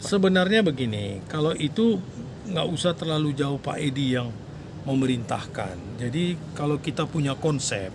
Sebenarnya begini, kalau itu nggak usah terlalu jauh Pak Edi yang memerintahkan. Jadi kalau kita punya konsep,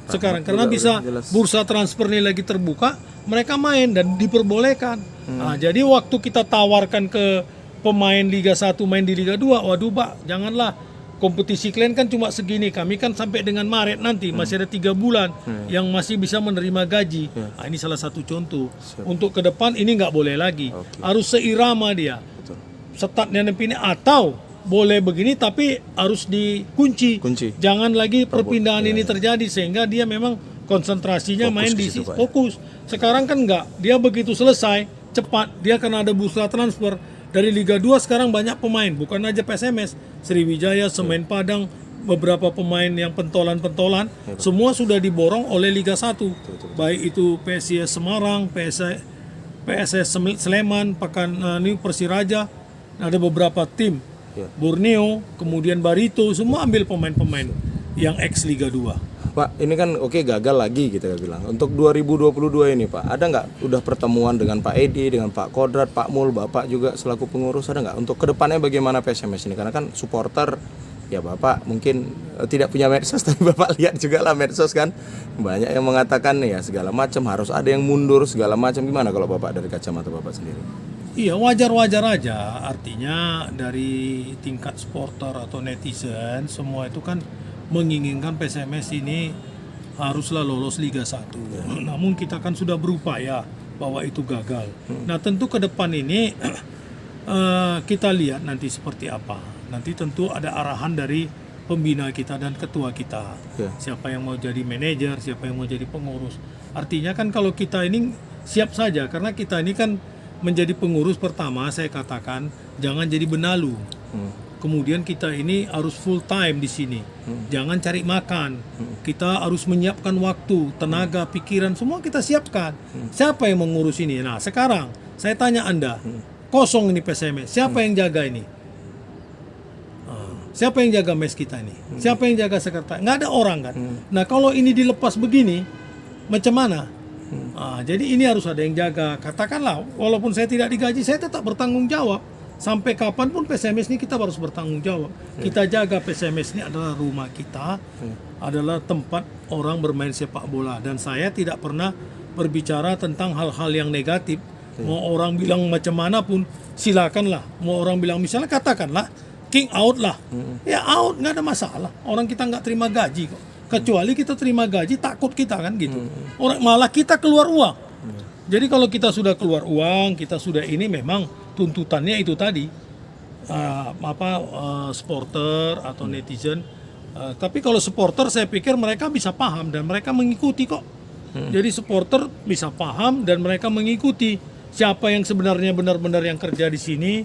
sekarang karena bisa bursa transfer ini lagi terbuka, mereka main dan diperbolehkan. Nah, jadi waktu kita tawarkan ke pemain Liga 1 main di Liga 2, waduh Pak, janganlah, kompetisi kalian kan cuma segini, kami kan sampai dengan Maret nanti masih ada 3 bulan yang masih bisa menerima gaji. Nah, ini salah satu contoh. Untuk ke depan ini nggak boleh lagi, harus seirama dia. Statnya ini atau boleh begini tapi harus dikunci. Jangan lagi perpindahan ini terjadi sehingga dia memang konsentrasinya fokus main di fokus. Sekarang kan enggak, dia begitu selesai cepat dia karena ada bursa transfer dari Liga 2 sekarang banyak pemain, bukan aja PSMS, Sriwijaya, Semen Padang, beberapa pemain yang pentolan-pentolan semua sudah diborong oleh Liga 1. Baik itu PSIS Semarang, PSS Sleman, ini Persiraja, ada beberapa tim. Borneo, kemudian Barito, semua ambil pemain-pemain yang ex Liga 2. Pak, ini kan gagal lagi kita bilang. Untuk 2022 ini Pak, ada nggak udah pertemuan dengan Pak Edi, dengan Pak Kodrat, Pak Mul, Bapak juga selaku pengurus, ada nggak untuk kedepannya bagaimana PSMS ini? Karena kan supporter, ya Bapak mungkin tidak punya medsos, tapi Bapak lihat juga lah medsos kan, banyak yang mengatakan ya segala macam, harus ada yang mundur segala macam. Gimana kalau Bapak dari kacamata Bapak sendiri? Iya, wajar-wajar aja. Artinya dari tingkat supporter atau netizen semua itu kan menginginkan PSMS ini haruslah lolos Liga 1. Namun kita kan sudah berupaya bahwa itu gagal. Nah, tentu ke depan ini kita lihat nanti seperti apa. Nanti tentu ada arahan dari pembina kita dan ketua kita. Siapa yang mau jadi manajer, siapa yang mau jadi pengurus. Artinya kan kalau kita ini siap saja, karena kita ini kan menjadi pengurus pertama, saya katakan jangan jadi benalu. Kemudian kita ini harus full time di sini. Jangan cari makan. Kita harus menyiapkan waktu, tenaga, pikiran, semua kita siapkan. Siapa yang mengurus ini? Nah, sekarang saya tanya Anda, kosong ini PSMS. Siapa yang jaga ini? Siapa yang jaga mes kita ini? Siapa yang jaga sekretariat? Nggak ada orang kan? Nah, kalau ini dilepas begini, macam mana? Jadi ini harus ada yang jaga. Katakanlah, walaupun saya tidak digaji, saya tetap bertanggung jawab. Sampai kapanpun PSMS ini kita harus bertanggung jawab. Kita jaga PSMS ini adalah rumah kita, adalah tempat orang bermain sepak bola. Dan saya tidak pernah berbicara tentang hal-hal yang negatif. Mau orang bilang macam mana pun, silakanlah. Mau orang bilang misalnya katakanlah, King out lah. Ya out, nggak ada masalah. Orang kita nggak terima gaji kok. Kecuali kita terima gaji, takut kita kan gitu. Orang malah kita keluar uang. Jadi kalau kita sudah keluar uang, kita sudah ini memang tuntutannya itu tadi, supporter atau netizen. Tapi kalau supporter saya pikir mereka bisa paham dan mereka mengikuti kok. Jadi supporter bisa paham dan mereka mengikuti siapa yang sebenarnya benar-benar yang kerja di sini,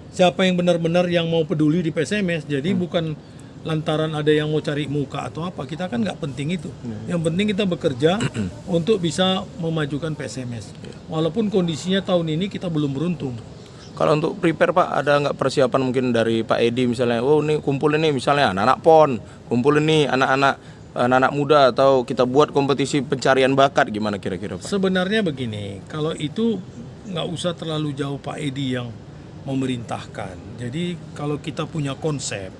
siapa yang benar-benar yang mau peduli di PSMS. Jadi bukan lantaran ada yang mau cari muka atau apa, kita kan nggak penting itu. Yang penting kita bekerja untuk bisa memajukan PSMS. Walaupun kondisinya tahun ini kita belum beruntung. Kalau untuk prepare Pak, ada nggak persiapan mungkin dari Pak Edi misalnya, ini kumpul ini misalnya anak-anak PON, kumpul ini anak-anak muda, atau kita buat kompetisi pencarian bakat, gimana kira-kira Pak? Sebenarnya begini, kalau itu nggak usah terlalu jauh Pak Edi yang memerintahkan. Jadi kalau kita punya konsep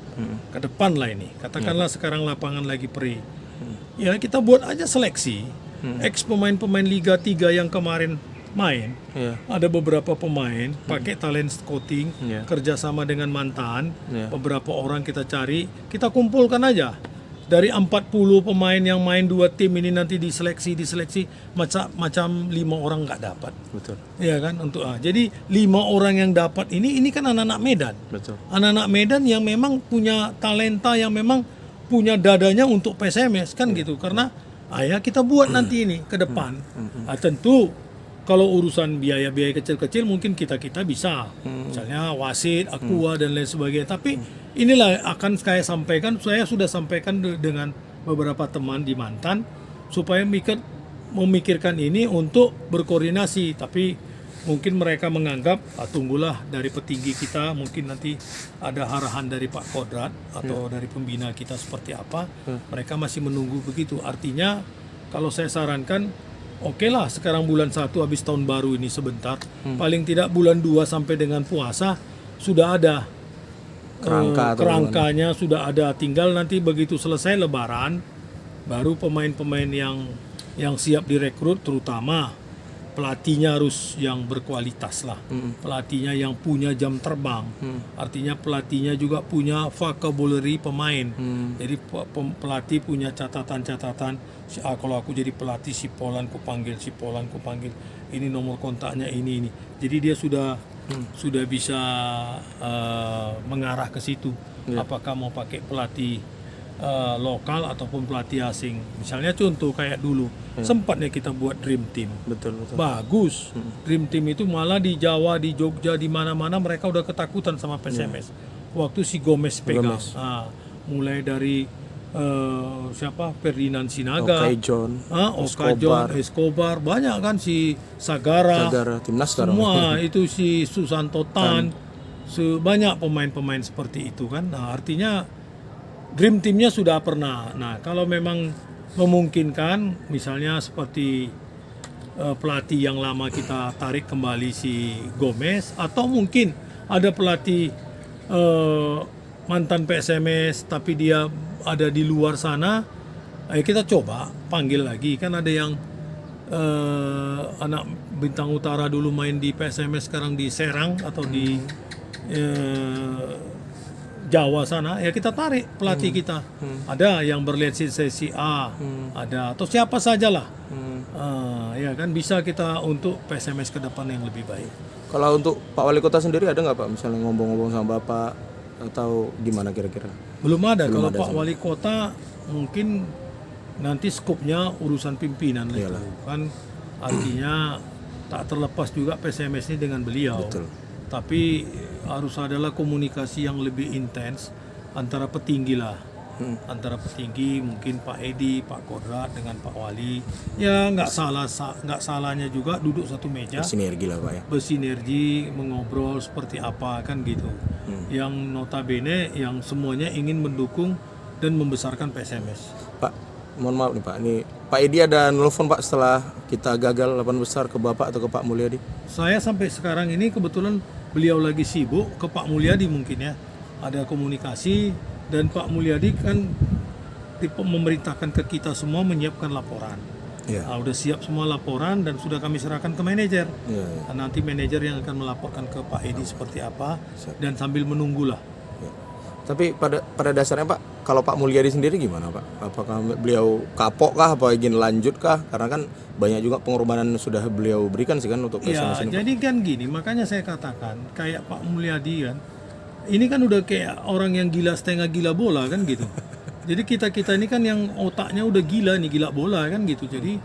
ke depan lah ini, katakanlah sekarang lapangan lagi perih, ya kita buat aja seleksi. Ex pemain-pemain Liga 3 yang kemarin main, ada beberapa pemain pakai talent scouting, kerjasama dengan mantan, beberapa orang kita cari, kita kumpulkan aja. Dari 40 pemain yang main 2 tim ini nanti diseleksi macam 5 orang nggak dapat. Betul. Iya kan, jadi 5 orang yang dapat ini kan anak-anak Medan. Betul. Anak-anak Medan yang memang punya talenta, yang memang punya dadanya untuk PSMS kan gitu. Karena kita buat nanti ini ke depan. Tentu kalau urusan biaya-biaya kecil-kecil mungkin kita bisa, misalnya wasit, aqua dan lain sebagainya. Tapi inilah akan saya sampaikan, saya sudah sampaikan dengan beberapa teman di Mantan supaya memikirkan ini untuk berkoordinasi. Tapi mungkin mereka menganggap tunggulah dari petinggi kita, mungkin nanti ada arahan dari Pak Kodrat atau dari pembina kita seperti apa. Mereka masih menunggu begitu. Artinya kalau saya sarankan, oke lah sekarang bulan 1 habis tahun baru ini sebentar, paling tidak bulan 2 sampai dengan puasa sudah ada kerangkanya, sudah ada, tinggal nanti begitu selesai lebaran baru pemain-pemain yang siap direkrut, terutama pelatihnya harus yang berkualitas lah. Pelatihnya yang punya jam terbang. Artinya pelatihnya juga punya vocabulary pemain. Jadi pelatih punya catatan-catatan. Kalau aku jadi pelatih si Polan ku panggil, si Polan ku panggil. Ini nomor kontaknya ini. Jadi dia sudah bisa mengarah ke situ. Apakah mau pakai pelatih lokal ataupun pelatih asing. Misalnya contoh kayak dulu sempatnya kita buat dream team. Betul. Bagus. Dream team itu malah di Jawa, di Jogja, di mana-mana mereka udah ketakutan sama PSMS. Waktu si Gomez pegang. Mulai dari siapa? Ferdinand Sinaga, Okaijon, Escobar, banyak kan si Sagara timnas sekarang. semua itu si Susanto Tan, sebanyak pemain-pemain seperti itu kan. Nah, artinya dream teamnya sudah pernah. Nah, kalau memang memungkinkan, misalnya seperti pelatih yang lama kita tarik kembali si Gomez, atau mungkin ada pelatih mantan PSMS tapi dia ada di luar sana, kita coba panggil lagi. Kan ada yang anak Bintang Utara dulu main di PSMS, sekarang di Serang atau di Jawa sana, ya kita tarik pelatih kita. Ada yang berlisensi A, ada, atau siapa sajalah. Ya kan bisa kita untuk PSMS ke depan yang lebih baik. Kalau untuk Pak Wali Kota sendiri ada nggak Pak, misalnya ngomong-ngomong sama Bapak atau gimana kira-kira? Belum ada. Kalau Pak Wali Kota mungkin nanti skupnya urusan pimpinan lah itu. Kan artinya tak terlepas juga PSMS ini dengan beliau. Betul. Tapi harus adalah komunikasi yang lebih intens antara petinggi lah. Antara petinggi, mungkin Pak Edi, Pak Kodrat dengan Pak Wali. Ya nggak salahnya juga duduk satu meja. Bersinergi lah Pak ya. Bersinergi, mengobrol seperti apa kan gitu. Yang notabene yang semuanya ingin mendukung dan membesarkan PSMS. Pak, mohon maaf nih Pak, ini Pak Edi ada nelfon Pak setelah kita gagal 8 besar ke Bapak atau ke Pak Mulyadi? Saya sampai sekarang ini kebetulan beliau lagi sibuk, ke Pak Mulyadi mungkin ya. Ada komunikasi dan Pak Mulyadi kan memerintahkan ke kita semua menyiapkan laporan. Udah siap semua laporan dan sudah kami serahkan ke manajer. Nanti manajer yang akan melaporkan ke Pak Edi seperti apa dan sambil menunggulah. Tapi pada dasarnya Pak, kalau Pak Mulyadi sendiri gimana Pak? Apakah beliau kapok kah, apa ingin lanjut kah? Karena kan banyak juga pengorbanan sudah beliau berikan sih kan untuk PSMS ini. Jadi kan gini, makanya saya katakan kayak Pak Mulyadi kan, ini kan udah kayak orang yang gila setengah gila bola kan gitu. Jadi kita ini kan yang otaknya udah gila nih, gila bola kan gitu. Jadi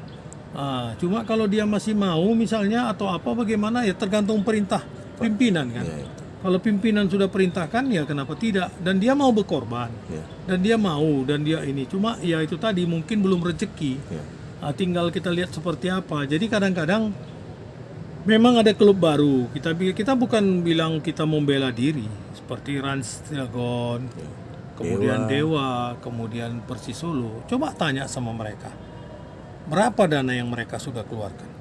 cuma kalau dia masih mau misalnya atau apa bagaimana ya tergantung perintah pimpinan kan. Kalau pimpinan sudah perintahkan ya kenapa tidak, dan dia mau berkorban. Dan dia mau, dan dia ini cuma ya itu tadi mungkin belum rezeki. Tinggal kita lihat seperti apa. Jadi kadang-kadang memang ada klub baru. Kita bukan bilang kita membela diri seperti Rans Cilegon, kemudian Dewa, kemudian Persis Solo. Coba tanya sama mereka, berapa dana yang mereka sudah keluarkan?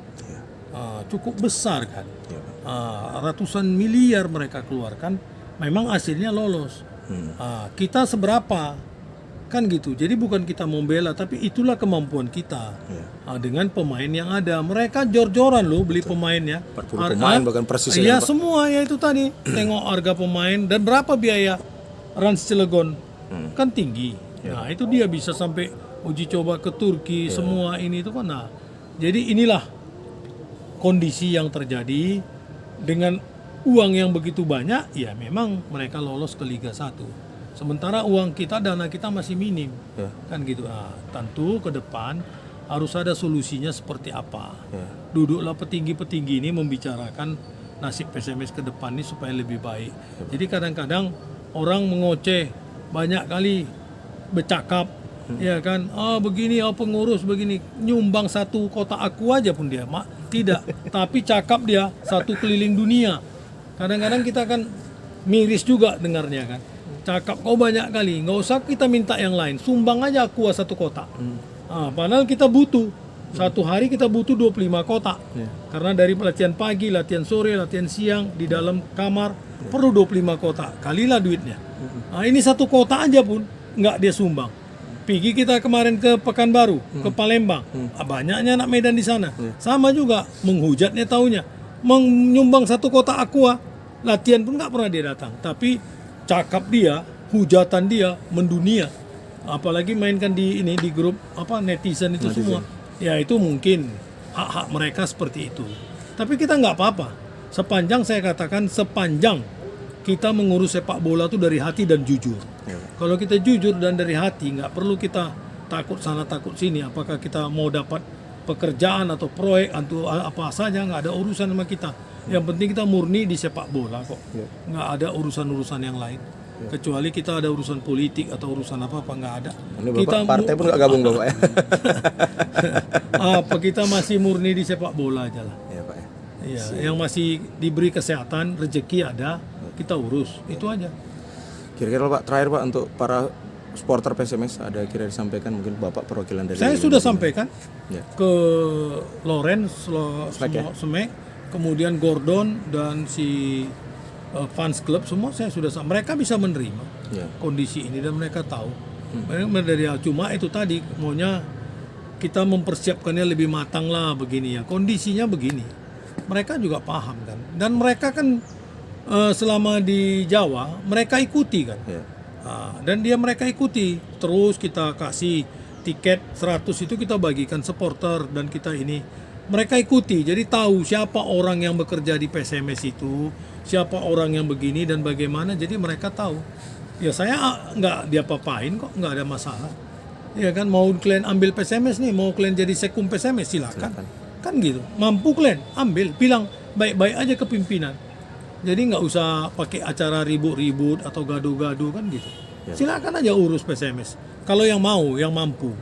Cukup besar kan? Ratusan miliar mereka keluarkan, memang hasilnya lolos. Kita seberapa? Kan gitu. Jadi bukan kita membela, tapi itulah kemampuan kita. Dengan pemain yang ada. Mereka jor-joran loh beli pemainnya. 40 pemain bahkan Persis. Iya semua ya itu tadi. Tengok harga pemain dan berapa biaya Rans Cilegon. Kan tinggi. Nah itu dia bisa sampai uji coba ke Turki. Semua ini itu kan. Nah, jadi inilah kondisi yang terjadi dengan uang yang begitu banyak. Ya memang mereka lolos ke Liga 1. Sementara uang kita, dana kita masih minim, kan gitu. Tentu ke depan harus ada solusinya seperti apa. Duduklah petinggi-petinggi ini membicarakan nasib PSMS ke depan ini supaya lebih baik. Jadi kadang-kadang orang mengoceh, banyak kali bercakap, ya kan, begini, pengurus begini, nyumbang satu kotak aku aja pun dia, Tidak, tapi cakap dia satu keliling dunia. Kadang-kadang kita kan miris juga dengarnya kan. Cakap kau banyak kali, nggak usah kita minta yang lain. Sumbang aja Aqua satu kotak. Padahal kita butuh. Satu hari kita butuh 25 kotak. Karena dari latihan pagi, latihan sore, latihan siang, di dalam kamar, perlu 25 kotak. Kalilah duitnya. Ini satu kotak aja pun, nggak dia sumbang. Pergi kita kemarin ke Pekanbaru, ke Palembang. Banyaknya anak Medan di sana. Sama juga, menghujatnya taunya. Menyumbang satu kotak Aqua, latihan pun nggak pernah dia datang. Tapi cakap dia, hujatan dia mendunia. Apalagi mainkan di grup netizen itu semua. Ya itu mungkin hak-hak mereka seperti itu. Tapi kita nggak apa-apa. Sepanjang saya katakan sepanjang kita mengurus sepak bola itu dari hati dan jujur. Kalau kita jujur dan dari hati, nggak perlu kita takut sana takut sini. Apakah kita mau dapat pekerjaan atau proyek atau apa saja, nggak ada urusan sama kita. Yang penting kita murni di sepak bola kok. Nggak ada urusan-urusan yang lain. Kecuali kita ada urusan politik atau urusan apa nggak ada. Ini kita partai pun nggak gabung Bapak ya. Kita masih murni di sepak bola aja lah. Iya Pak ya. Iya, yang masih diberi kesehatan, rezeki ada, kita urus. Itu aja. Kira-kira Pak, terakhir Pak, untuk para supporter PSMS ada kira disampaikan mungkin Bapak perwakilan dari... Saya sudah sampaikan ke Lawrence, Smek, kemudian Gordon dan si fans club semua saya sudah mereka bisa menerima kondisi ini dan mereka tahu. Cuma itu tadi maunya kita mempersiapkannya lebih matang lah begini ya. Kondisinya begini. Mereka juga paham kan. Dan mereka kan selama di Jawa mereka ikuti kan. Dan mereka ikuti. Terus kita kasih tiket 100 itu kita bagikan supporter dan kita ini. Mereka ikuti, jadi tahu siapa orang yang bekerja di PSMS itu, siapa orang yang begini dan bagaimana, jadi mereka tahu. Ya saya nggak diapa-apain kok, nggak ada masalah. Ya kan, mau kalian ambil PSMS nih, mau kalian jadi sekum PSMS silakan. Kan gitu, mampu kalian ambil, bilang baik-baik aja ke pimpinan. Jadi nggak usah pakai acara ribut-ribut atau gaduh-gaduh kan gitu. Silakan aja urus PSMS. Kalau yang mau, yang mampu,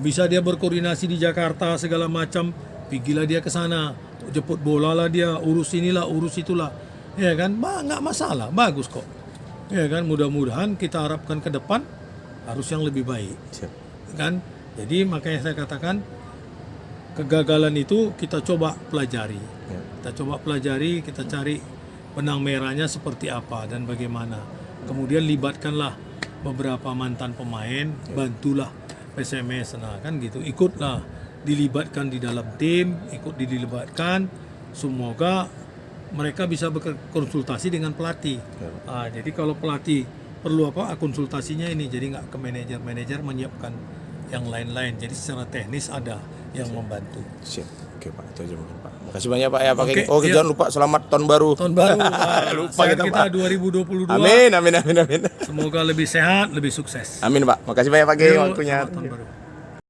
bisa dia berkoordinasi di Jakarta segala macam. Pergilah dia ke sana, jemput bola lah dia, urus inilah, urus itulah. Ya kan, nggak masalah, bagus kok. Ya kan, mudah-mudahan kita harapkan ke depan harus yang lebih baik. Kan? Jadi makanya saya katakan kegagalan itu kita coba pelajari. Kita coba pelajari, kita cari benang merahnya seperti apa dan bagaimana. Kemudian libatkanlah beberapa mantan pemain, bantulah PSMS, nah kan gitu, ikutlah. Dilibatkan di dalam tim, ikut dilibatkan, semoga mereka bisa berkonsultasi dengan pelatih. Jadi kalau pelatih perlu konsultasinya ini, jadi nggak ke manajer menyiapkan yang lain-lain. Jadi secara teknis ada yang membantu. Siap. Oke Pak, itu aja mungkin Pak. Makasih banyak Pak ya Pak. Jangan lupa selamat tahun baru. Tahun baru. Lupa kita 2022. 2022. Amin. Semoga lebih sehat, lebih sukses. Amin Pak. Makasih banyak Pak waktunya. Tahun baru.